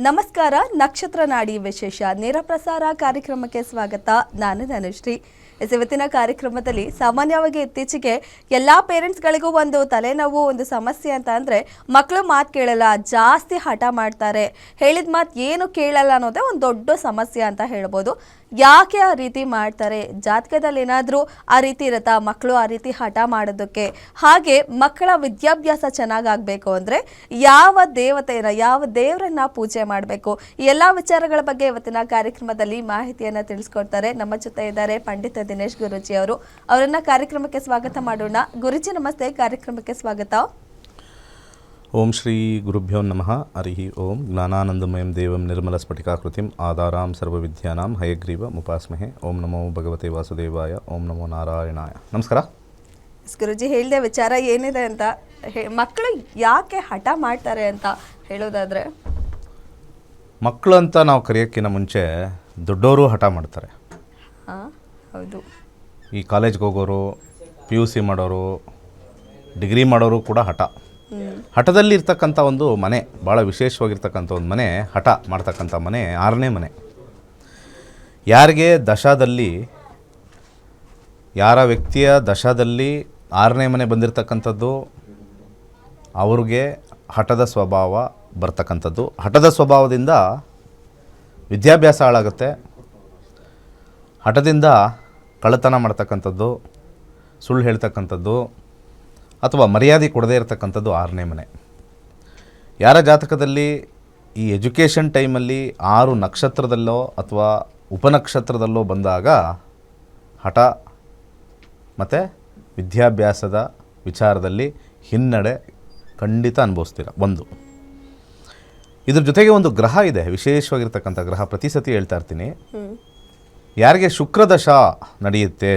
ನಮಸ್ಕಾರ. ನಕ್ಷತ್ರ ನಾಡಿ ವಿಶೇಷ ನೇರ ಪ್ರಸಾರ ಕಾರ್ಯಕ್ರಮಕ್ಕೆ ಸ್ವಾಗತ. ನಾನು ಧನುಶ್ರೀ. ಇವತ್ತಿನ ಕಾರ್ಯಕ್ರಮದಲ್ಲಿ ಸಾಮಾನ್ಯವಾಗಿ ಇತ್ತೀಚೆಗೆ ಎಲ್ಲ ಪೇರೆಂಟ್ಸ್ಗಳಿಗೂ ಒಂದು ತಲೆನೋವು, ಒಂದು ಸಮಸ್ಯೆ ಅಂತ ಅಂದರೆ ಮಕ್ಕಳು ಮಾತು ಕೇಳಲ್ಲ, ಜಾಸ್ತಿ ಹಠ ಮಾಡ್ತಾರೆ, ಹೇಳಿದ ಮಾತು ಏನು ಕೇಳಲ್ಲ ಅನ್ನೋದೇ ಒಂದು ದೊಡ್ಡ ಸಮಸ್ಯೆ ಅಂತ ಹೇಳ್ಬೋದು. ಯಾಕೆ ಆ ರೀತಿ ಮಾಡ್ತಾರೆ? ಜಾತಕದಲ್ಲಿ ಏನಾದರೂ ಆ ರೀತಿ ಇರುತ್ತಾ? ಮಕ್ಕಳು ಆ ರೀತಿ ಹಠ ಮಾಡೋದಕ್ಕೆ? ಹಾಗೆ ಮಕ್ಕಳ ವಿದ್ಯಾಭ್ಯಾಸ ಚೆನ್ನಾಗಾಗಬೇಕು ಅಂದರೆ ಯಾವ ದೇವರನ್ನ ಪೂಜೆ ಮಾಡಬೇಕು? ಈ ಎಲ್ಲ ವಿಚಾರಗಳ ಬಗ್ಗೆ ಇವತ್ತಿನ ಕಾರ್ಯಕ್ರಮದಲ್ಲಿ ಮಾಹಿತಿಯನ್ನು ತಿಳಿಸ್ಕೊಡ್ತಾರೆ. ನಮ್ಮ ಜೊತೆ ಇದ್ದಾರೆ ಪಂಡಿತ ದಿನೇಶ್ ಗುರೂಜಿ ಅವರು. ಅವರನ್ನ ಕಾರ್ಯಕ್ರಮಕ್ಕೆ ಸ್ವಾಗತ ಮಾಡೋಣ. ಗುರೂಜಿ ನಮಸ್ತೆ, ಕಾರ್ಯಕ್ರಮಕ್ಕೆ ಸ್ವಾಗತ. ಓಂ ಶ್ರೀ ಗುರುಭ್ಯೋ ನಮಃ. ಹರಿ ಓಂ. ಜ್ಞಾನಾನಂದಮಯಂ ದೇವಂ ನಿರ್ಮಲ ಸ್ಫಟಿಕಾಕೃತಿಂ ಆಧಾರಾಂ ಸರ್ವವಿದ್ಯಾನಾಂ ಹಯಗ್ರೀವ ಮುಪಾಸ್ಮಹೆ. ಓಂ ನಮೋ ಭಗವತೆ ವಾಸುದೇವಾಯ. ಓಂ ನಮೋ ನಾರಾಯಣಾಯ. ನಮಸ್ಕಾರ ಗುರೂಜಿ. ಹೇಳಿದ ವಿಚಾರ ಏನಿದೆ ಅಂತ, ಮಕ್ಕಳು ಯಾಕೆ ಹಠ ಮಾಡ್ತಾರೆ ಅಂತ ಹೇಳೋದಾದ್ರೆ, ಮಕ್ಕಳು ಅಂತ ನಾವು ಕರೆಯೋಕ್ಕಿಂತ ಮುಂಚೆ ದೊಡ್ಡವರು ಹಠ ಮಾಡ್ತಾರೆ. ಹೌದು. ಈ ಕಾಲೇಜ್ಗೆ ಹೋಗೋರು, PUC ಮಾಡೋರು, ಡಿಗ್ರಿ ಮಾಡೋರು ಕೂಡ ಹಠದಲ್ಲಿ ಇರ್ತಕ್ಕಂಥ ಒಂದು ಮನೆ, ಭಾಳ ವಿಶೇಷವಾಗಿರ್ತಕ್ಕಂಥ ಒಂದು ಮನೆ, ಹಠ ಮಾಡ್ತಕ್ಕಂಥ ಮನೆ 6ನೇ ಮನೆ. ಯಾರಿಗೆ ದಶಾದಲ್ಲಿ, ಯಾರ ವ್ಯಕ್ತಿಯ ದಶಾದಲ್ಲಿ 6ನೇ ಮನೆ ಬಂದಿರತಕ್ಕಂಥದ್ದು, ಅವ್ರಿಗೆ ಹಠದ ಸ್ವಭಾವ ಬರ್ತಕ್ಕಂಥದ್ದು. ಹಠದ ಸ್ವಭಾವದಿಂದ ವಿದ್ಯಾಭ್ಯಾಸ ಹಾಳಾಗುತ್ತೆ. ಹಠದಿಂದ ಕಳ್ಳತನ ಮಾಡ್ತಕ್ಕಂಥದ್ದು, ಸುಳ್ಳು ಹೇಳ್ತಕ್ಕಂಥದ್ದು, ಅಥವಾ ಮರ್ಯಾದೆ ಕೊಡದೇ ಇರತಕ್ಕಂಥದ್ದು 6ನೇ ಮನೆ. ಯಾರ ಜಾತಕದಲ್ಲಿ ಈ ಎಜುಕೇಷನ್ ಟೈಮಲ್ಲಿ 6 ನಕ್ಷತ್ರದಲ್ಲೋ ಅಥವಾ ಉಪನಕ್ಷತ್ರದಲ್ಲೋ ಬಂದಾಗ ಹಠ ಮತ್ತು ವಿದ್ಯಾಭ್ಯಾಸದ ವಿಚಾರದಲ್ಲಿ ಹಿನ್ನಡೆ ಖಂಡಿತ ಅನುಭವಿಸ್ತೀರ. ಒಂದು, ಇದ್ರ ಜೊತೆಗೆ ಒಂದು ಗ್ರಹ ಇದೆ, ವಿಶೇಷವಾಗಿರ್ತಕ್ಕಂಥ ಗ್ರಹ. ಪ್ರತಿ ಸತಿ ಹೇಳ್ತಾ ಇರ್ತೀನಿ, ಯಾರಿಗೆ ಶುಕ್ರದಶ ನಡೆಯುತ್ತೆ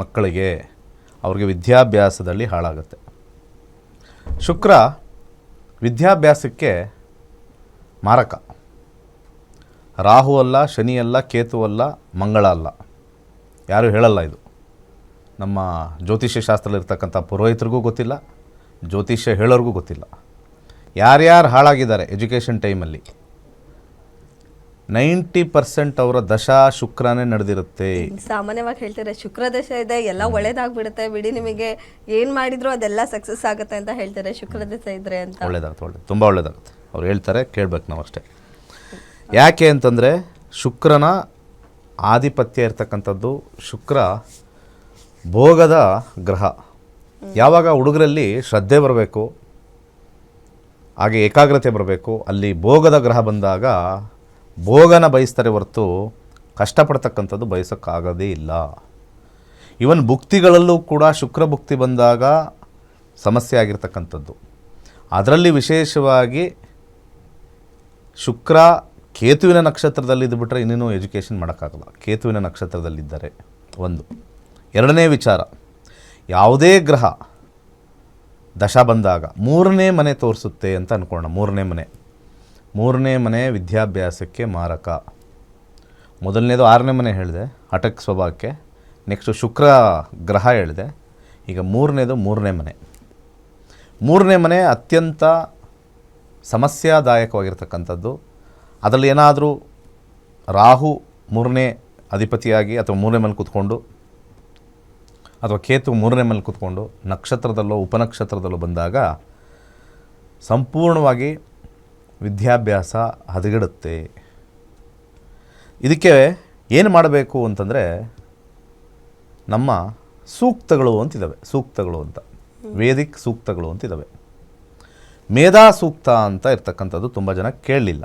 ಮಕ್ಕಳಿಗೆ, ಅವ್ರಿಗೆ ವಿದ್ಯಾಭ್ಯಾಸದಲ್ಲಿ ಹಾಳಾಗುತ್ತೆ. ಶುಕ್ರ ವಿದ್ಯಾಭ್ಯಾಸಕ್ಕೆ ಮಾರಕ. ರಾಹು ಅಲ್ಲ, ಶನಿ ಅಲ್ಲ, ಕೇತು ಅಲ್ಲ, ಮಂಗಳ ಅಲ್ಲ. ಯಾರೂ ಹೇಳಲ್ಲ ಇದು. ನಮ್ಮ ಜ್ಯೋತಿಷ್ಯ ಶಾಸ್ತ್ರದಲ್ಲಿರ್ತಕ್ಕಂಥ ಪುರೋಹಿತರಿಗೂ ಗೊತ್ತಿಲ್ಲ, ಜ್ಯೋತಿಷ್ಯ ಹೇಳೋರಿಗೂ ಗೊತ್ತಿಲ್ಲ. ಯಾರ್ಯಾರು ಹಾಳಾಗಿದ್ದಾರೆ ಎಜುಕೇಷನ್ ಟೈಮಲ್ಲಿ 90% ಅವರ ದಶಾ ಶುಕ್ರನೇ ನಡೆದಿರುತ್ತೆ. ಸಾಮಾನ್ಯವಾಗಿ ಹೇಳ್ತಾರೆ ಶುಕ್ರ ದಶ ಇದೆ, ಎಲ್ಲ ಒಳ್ಳೇದಾಗ್ಬಿಡುತ್ತೆ ಬಿಡಿ, ನಿಮಗೆ ಏನು ಮಾಡಿದ್ರು ಅದೆಲ್ಲ ಸಕ್ಸಸ್ ಆಗುತ್ತೆ ಅಂತ ಹೇಳ್ತಾರೆ ಶುಕ್ರ ದಶ ಇದ್ರೆ ಅಂತ. ಒಳ್ಳೇದಾಗುತ್ತೆ, ತುಂಬ ಒಳ್ಳೇದಾಗುತ್ತೆ. ಅವ್ರು ಹೇಳ್ತಾರೆ, ಕೇಳ್ಬೇಕು ನಾವು ಅಷ್ಟೇ. ಯಾಕೆ ಅಂತಂದರೆ ಶುಕ್ರನ ಆಧಿಪತ್ಯ ಇರ್ತಕ್ಕಂಥದ್ದು. ಶುಕ್ರ ಭೋಗದ ಗ್ರಹ. ಯಾವಾಗ ಹುಡುಗರಲ್ಲಿ ಶ್ರದ್ಧೆ ಬರಬೇಕು, ಹಾಗೆ ಏಕಾಗ್ರತೆ ಬರಬೇಕು, ಅಲ್ಲಿ ಭೋಗದ ಗ್ರಹ ಬಂದಾಗ ಭೋಗನ ಬಯಸ್ತಾರೆ ಹೊರತು ಕಷ್ಟಪಡ್ತಕ್ಕಂಥದ್ದು ಬಯಸೋಕ್ಕಾಗೋದೇ ಇಲ್ಲ. ಇವನ್ ಭುಕ್ತಿಗಳಲ್ಲೂ ಕೂಡ ಶುಕ್ರ ಭುಕ್ತಿ ಬಂದಾಗ ಸಮಸ್ಯೆ ಆಗಿರ್ತಕ್ಕಂಥದ್ದು. ಅದರಲ್ಲಿ ವಿಶೇಷವಾಗಿ ಶುಕ್ರ ಕೇತುವಿನ ನಕ್ಷತ್ರದಲ್ಲಿ ಇದ್ದುಬಿಟ್ರೆ ಇನ್ನೇನು ಎಜುಕೇಷನ್ ಮಾಡೋಕ್ಕಾಗಲ್ಲ. ಕೇತುವಿನ ನಕ್ಷತ್ರದಲ್ಲಿದ್ದರೆ ಒಂದು. ಎರಡನೇ ವಿಚಾರ, ಯಾವುದೇ ಗ್ರಹ ದಶ ಬಂದಾಗ 3ನೇ ಮನೆ ತೋರಿಸುತ್ತೆ ಅಂತ ಅಂದ್ಕೊಳ್ಳೋಣ. 3ನೇ ಮನೆ ವಿದ್ಯಾಭ್ಯಾಸಕ್ಕೆ ಮಾರಕ. ಮೊದಲನೇದು 6ನೇ ಮನೆ ಹೇಳಿದೆ, ಹಠಕ್ ಸ್ವಭಾವಕ್ಕೆ. ನೆಕ್ಸ್ಟು ಶುಕ್ರ ಗ್ರಹ ಹೇಳಿದೆ. ಈಗ 3ನೇ ಮನೆ. 3ನೇ ಮನೆ ಅತ್ಯಂತ ಸಮಸ್ಯಾದಾಯಕವಾಗಿರ್ತಕ್ಕಂಥದ್ದು. ಅದರಲ್ಲಿ ಏನಾದರೂ ರಾಹು 3ನೇ ಅಧಿಪತಿಯಾಗಿ ಅಥವಾ 3ನೇ ಮನೆ ಕೂತ್ಕೊಂಡು, ಅಥವಾ ಕೇತು 3ನೇ ಮನೆ ಕೂತ್ಕೊಂಡು ನಕ್ಷತ್ರದಲ್ಲೋ ಉಪನಕ್ಷತ್ರದಲ್ಲೋ ಬಂದಾಗ ಸಂಪೂರ್ಣವಾಗಿ ವಿದ್ಯಾಭ್ಯಾಸ ಹದಗೆಡುತ್ತೆ. ಇದಕ್ಕೆ ಏನು ಮಾಡಬೇಕು ಅಂತಂದರೆ, ನಮ್ಮ ಸೂಕ್ತಗಳು ಅಂತಿದ್ದಾವೆ. ಸೂಕ್ತಗಳು ಅಂತ, ವೇದಿಕ್ ಸೂಕ್ತಗಳು ಅಂತಿದ್ದಾವೆ. ಮೇಧಾ ಸೂಕ್ತ ಅಂತ ಇರ್ತಕ್ಕಂಥದ್ದು ತುಂಬ ಜನ ಕೇಳಲಿಲ್ಲ.